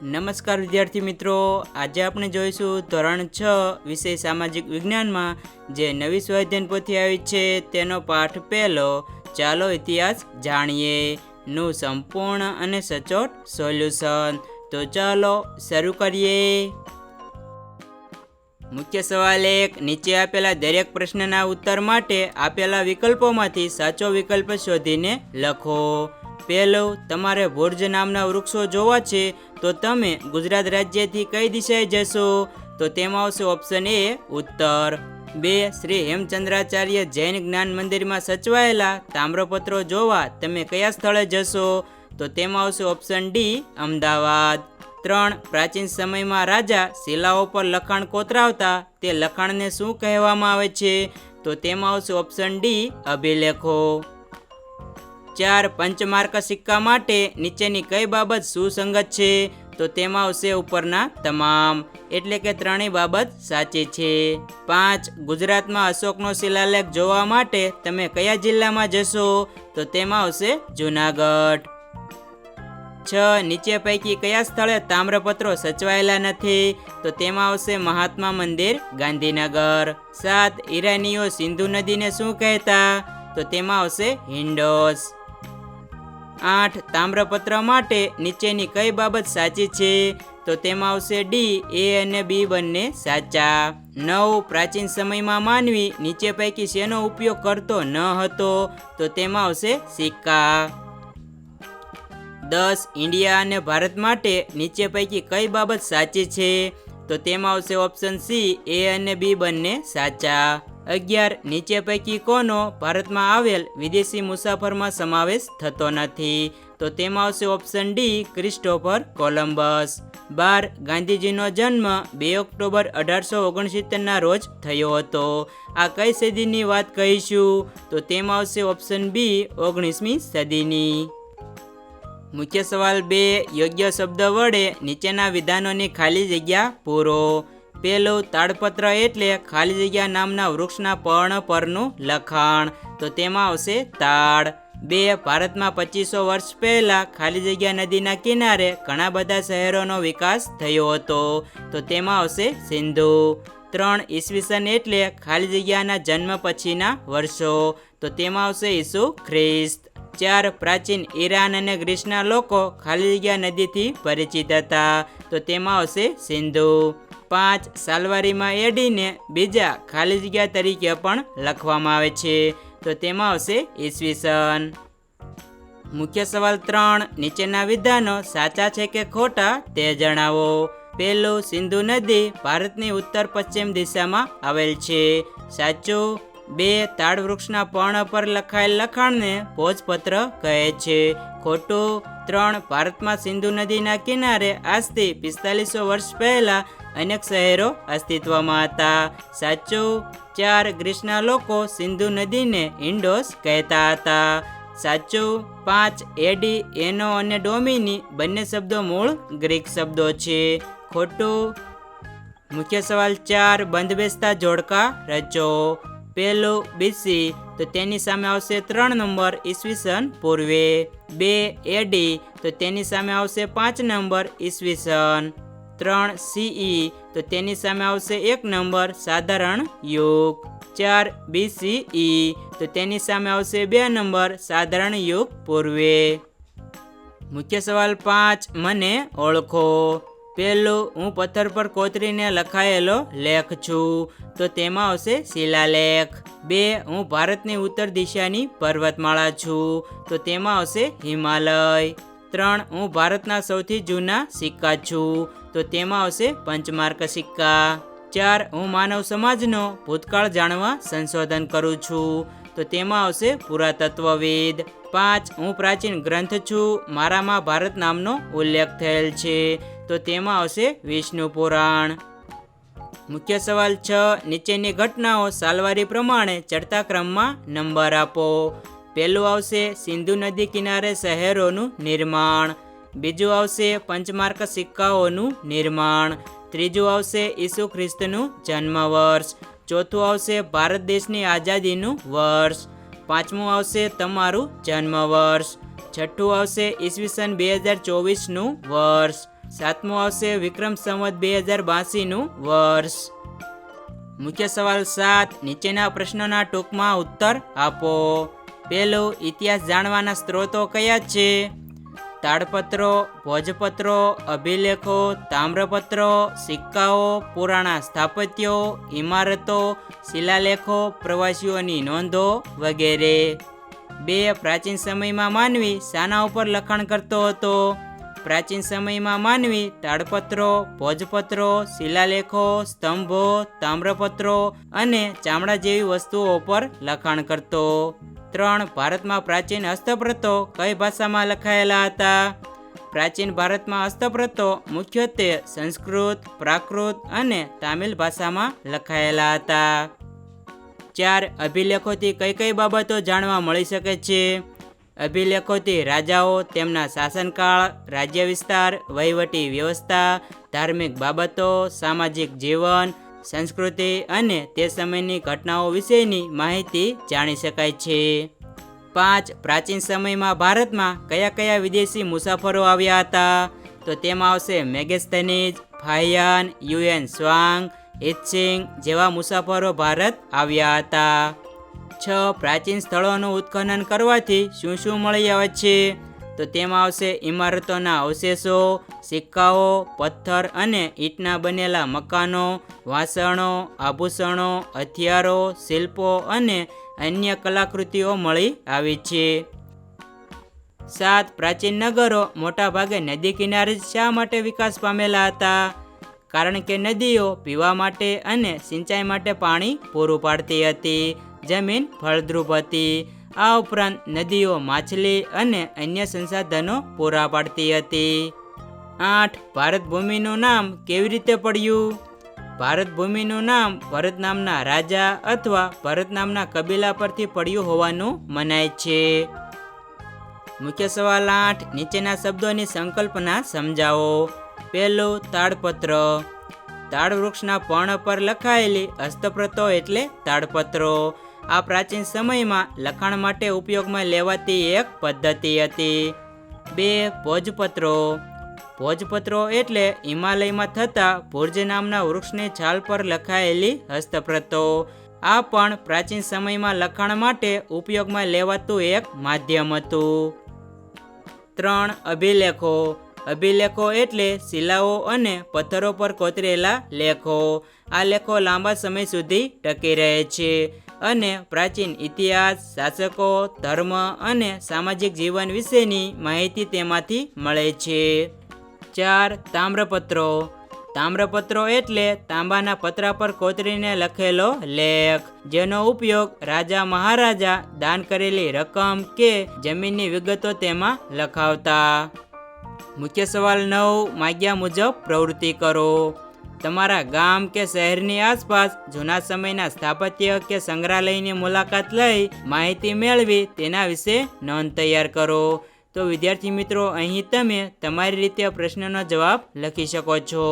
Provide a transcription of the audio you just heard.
નમસ્કાર વિદ્યાર્થી મિત્રો, આજે આપણે જોઈશું ધોરણ 6 વિષય સામાજિક વિજ્ઞાનમાં જે નવી સ્વાધ્યાયન પોથી આવી છે તેનો પાઠ પહેલો ચાલો ઇતિહાસ જાણીએ નું સંપૂર્ણ અને સચોટ સોલ્યુશન। તો ચાલો શરૂ કરીએ। મુખ્ય સવાલ 1, નીચે આપેલા દરેક પ્રશ્નના ઉત્તર માટે આપેલા વિકલ્પોમાંથી સાચો વિકલ્પ શોધીને લખો। પહેલું, તમારે ભુર્જ નામના વૃક્ષો જોવા છે તો તમે ગુજરાત રાજ્યથી કઈ દિશાએ જશો? તો તેમાં આવશે ઓપ્શન એ ઉત્તર। 2, શ્રી હેમચંદ્રાચાર્ય જૈન જ્ઞાન મંદિરમાં સચવાયેલા તામ્રપત્રો જોવા તમે કયા સ્થળે જશો? તો તેમાં આવશે ઓપ્શન ડી અમદાવાદ। 3, પ્રાચીન સમયમાં રાજા શિલાઓ પર લખાણ કોતરાવતા તે લખાણને શું કહેવામાં આવે છે? તો તેમાં આવશે ઓપ્શન ડી અભિલેખો। 4, પંચમાર્ક સિક્કા માટે નીચેની કઈ બાબત સુસંગત છે? તો તેમાં આવશે ઉપરના તમામ, એટલે કે ત્રણેય બાબત સાચી છે। 5, ગુજરાતમાં અશોકનો શિલાલેખ જોવા માટે તમે કયા જિલ્લામાં જશો? તો તેમાં આવશે જૂનાગઢ। 6, નીચે પૈકી કયા સ્થળે તામ્રપત્રો સચવાયેલા નથી? તો તેમાં આવશે મહાત્મા મંદિર ગાંધીનગર। 7, ઈરાનીઓ સિંધુ નદીને શું કહેતા? તો તેમાં આવશે હિન્ડોસ। 8, તામ્રપત્ર માટે નીચેની કઈ બાબત સાચી છે? તો તેમાં આવશે ડી, એ અને બી બંને સાચા। 9, પ્રાચીન સમયમાં માનવી નીચે પૈકી શેનો ઉપયોગ કરતો ન હતો? તો તેમાં આવશે સિક્કા। 10, ઇન્ડિયા અને ભારત માટે નીચે પૈકી કઈ બાબત સાચી છે? તો તેમાં આવશે ઓપ્શન સી, એ અને બી બંને સાચા। 11, નીચે પૈકી કોનો ભારતમાં આવેલ વિદેશી મુસાફરમાં સમાવેશ થતો નથી? તો તેમાં આવશે ઓપ્શન ડી, ક્રિસ્ટોફર કોલંબસ। 12, ગાંધીજીનો જન્મ 2 ઓક્ટોબર 1869ના રોજ થયો હતો। આ કઈ સદીની વાત કહીશું? તો તેમાં આવશે ઓપ્શન બી, 19મી સદીની। મુખ્ય સવાલ 2, યોગ્ય શબ્દ વડે નીચેના વિધાનોની ખાલી જગ્યા પૂરો। પહેલું, તાડપત્ર એટલે ખાલી જગ્યા નામના વૃક્ષના પર્ણ પરનું લખાણ। તો તેમાં આવશે તાડ। 2, ભારતમાં 2500 વર્ષ પહેલા ખાલી જગ્યા નદીના કિનારે ઘણા બધા શહેરોનો વિકાસ થયો હતો। તો તેમાં આવશે સિંધુ। 3, ઈસવીસન એટલે ખાલી જગ્યાના જન્મ પછીના વર્ષો। તો તેમાં આવશે ઈસુ ખ્રિસ્ત। 4, પ્રાચીન ઈરાન અને ગ્રીસના લોકો ખાલી જગ્યા નદીથી પરિચિત હતા। તો તેમાં આવશે સિંધુ। 5, સાલવારીમાં એડીને બીજા ખાલી જગ્યા તરીકે પણ લખવામાં આવે છે। તો તેમાં આવશે ઈસવીસન। મુખ્ય સવાલ 3, નીચેના વિધાનો સાચા છે કે ખોટા તે જણાવો। પહેલું, સિંધુ નદી ભારતની ઉત્તર પશ્ચિમ દિશામાં આવેલ છે, સાચું। 2, તાડ વૃક્ષના પર્ણ પર લખાયેલ લખાણને ભોજપત્ર કહે છે, ખોટું। 3, ભારતમાં સિંધુ નદીના કિનારે આજથી 4500 વર્ષ પહેલા અનેક શહેરો અસ્તિત્વમાં હતા, સાચું। 4, ગ્રીસના લોકો સિંધુ નદીને ઇન્ડોસ કહેતા હતા, સાચું। 5, એડી, એનો અને ડોમિની બંને શબ્દો મૂળ ગ્રીક શબ્દો છે, ખોટું। મુખ્ય સવાલ 4, બંધબેસતા જોડકા રચો। પહેલું, બીસી, તો તેની સામે આવશે 3 નંબર ઈસવીસન પૂર્વે। 2, એડી, તો તેની સામે આવશે 5 નંબર ઈસવીસન। 3, સીઈ, તો તેની સામે આવશે 1 નંબર સાધારણ યુગ। 4, બીસીઈ, તો તેની સામે આવશે 2 નંબર સાધારણ યુગ પૂર્વે। મુખ્ય સવાલ 5, મને ઓળખો। પહેલું, હું પથ્થર પર કોતરીને લખાયેલો લેખ છું। તો તેમાં આવશે શિલાલેખ। 2, હું ભારતની ઉત્તર દિશાની પર્વતમાળા છું। તો તેમાં આવશે હિમાલય। 3, હું ભારતના સૌથી જૂના સિક્કા છું। તો તેમાં આવશે પંચમાર્ક સિક્કા। 4, હું માનવ સમાજનો ભૂતકાળ જાણવા સંશોધન કરું છું। તો તેમાં આવશે પુરાતત્વવિદ। 5, હું પ્રાચીન ગ્રંથ છું, મારામાં ભારત નામનો ઉલ્લેખ થયેલ છે। તો તેમાં આવશે વિષ્ણુ પુરાણ। મુખ્ય સવાલ 6, નીચેની ઘટનાઓ સાલવારી પ્રમાણે ચડતા ક્રમમાં નંબર આપો। પહેલું આવશે સિંધુ નદી કિનારે શહેરોનું નિર્માણ। બીજું આવશે પંચમાર્ક સિક્કાઓનું નિર્માણ। ત્રીજું આવશે ઈસુ ખ્રિસ્તનું જન્મ વર્ષ। ચોથું આવશે ભારત દેશની આઝાદીનું વર્ષ। 5મું આવશે તમારું જન્મ વર્ષ। 6ઠું આવશે ઈસવીસન 2024નું વર્ષ। સાતમું આવશે વિક્રમ સંવત 2082નું વર્ષ. મુખ્ય સવાલ 7, નીચેના પ્રશ્નોના ટૂંકમાં ઉત્તર આપો. પહેલું, ઇતિહાસ જાણવાના સ્ત્રોતો કયા છે? તાડપત્રો, ભોજપત્રો, અભિલેખો, તામ્રપત્રો, સિક્કાઓ, પુરાણા સ્થાપત્યો, ઇમારતો, શિલાલેખો, પ્રવાસીઓની નોંધો વગેરે. 2, પ્રાચીન સમયમાં માનવી શાના ઉપર લખાણ કરતો હતો? પ્રાચીન સમયમાં માનવી તાડપત્રો, ભોજપત્રો, શિલાલેખો, સ્તંભો, તામ્રપત્રો અને ચામડા જેવી વસ્તુઓ પર લખાણ કરતો. 3, ભારતમાં પ્રાચીન હસ્તપ્રતો કઈ ભાષામાં લખાયેલા હતા? પ્રાચીન ભારતમાં હસ્તપ્રતો મુખ્યત્વે સંસ્કૃત, પ્રાકૃત અને તામિલ ભાષામાં લખાયેલા હતા. 4, અભિલેખોથી કઈ કઈ બાબતો જાણવા મળી શકે છે? અભિલેખોથી રાજાઓ, તેમના શાસનકાળ, રાજ્ય વિસ્તાર, વહીવટી વ્યવસ્થા, ધાર્મિક બાબતો, સામાજિક જીવન, સંસ્કૃતિ અને તે સમયની ઘટનાઓ વિશેની માહિતી જાણી શકાય છે. 5, પ્રાચીન સમયમાં ભારતમાં કયા કયા વિદેશી મુસાફરો આવ્યા હતા? તો તેમાં આવશે મેગેસ્થનીઝ, ફાહિયાન, યુએન સ્વાંગ, હિત્સિંગ જેવા મુસાફરો ભારત આવ્યા હતા. 6, પ્રાચીન સ્થળોનું ઉત્ખનન કરવાથી શું શું મળી આવે છે? તો તેમાં આવશે ઇમારતોના અવશેષો, સિક્કાઓ, પથ્થર અને ઈંટના બનેલા મકાનો, વાસણો, આભૂષણો, હથિયારો, શિલ્પો અને અન્ય કલાકૃતિઓ મળી આવી છે. 7, પ્રાચીન નગરો મોટાભાગે નદી કિનારે શા માટે વિકાસ પામેલા હતા? કારણ કે નદીઓ પીવા માટે અને સિંચાઈ માટે પાણી પૂરું પાડતી હતી. જમીન ફળદ્રુપ હતી. આ ઉપરાંત નદીઓ માછલી અને અન્ય સંસાધનો પૂરા પાડતી હતી. 8, ભારત ભૂમિનું નામ કેવી રીતે પડ્યું? ભારત ભૂમિનું નામ ભરત નામના રાજા અથવા ભરત નામના કબીલા પરથી પડ્યું હોવાનું મનાય છે. મુખ્ય સવાલ 8, નીચેના શબ્દોની સંકલ્પના સમજાવો. પહેલું, તાડપત્ર. તાડ વૃક્ષના પર્ણ પર લખાયેલી હસ્તપ્રતો એટલે તાડપત્રો. આ પ્રાચીન સમયમાં લખાણ માટે ઉપયોગમાં લેવાતી એક પદ્ધતિ હતી. 2, ભોજપત્રો. ભોજપત્રો એટલે હિમાલયમાં થતા ભુર્જ નામના વૃક્ષની છાલ પર લખાયેલી હસ્તપ્રતો. આ પણ પ્રાચીન સમયમાં લખાણ માટે ઉપયોગમાં લેવાતું એક માધ્યમ હતું. 3, અભિલેખો. અભિલેખો એટલે શિલાઓ અને પથ્થરો પર કોતરેલા લેખો. આ લેખો લાંબા સમય સુધી ટકી રહે છે અને પ્રાચીન ઇતિહાસ, શાસકો, ધર્મ અને સામાજિક જીવન વિશેની માહિતી તેમાંથી મળે છે. 4, તામ્રપત્રો. તામ્રપત્રો એટલે તાંબાના પતરા પર કોતરીને લખેલો લેખ, જેનો ઉપયોગ રાજા મહારાજા દાન કરેલી રકમ કે જમીનની વિગતો તેમાં લખાવતા. મુખ્ય સવાલ 9, માગ્યા મુજબ પ્રવૃત્તિ કરો. તમારા ગામ કે શહેરની આસપાસ જૂના સમયના સ્થાપત્ય કે સંગ્રહાલયની મુલાકાત લઈ માહિતી મેળવી તેના વિશે નોંધ તૈયાર કરો. તો વિદ્યાર્થી મિત્રો, અહીં તમે તમારી રીતે પ્રશ્નનો જવાબ લખી શકો છો.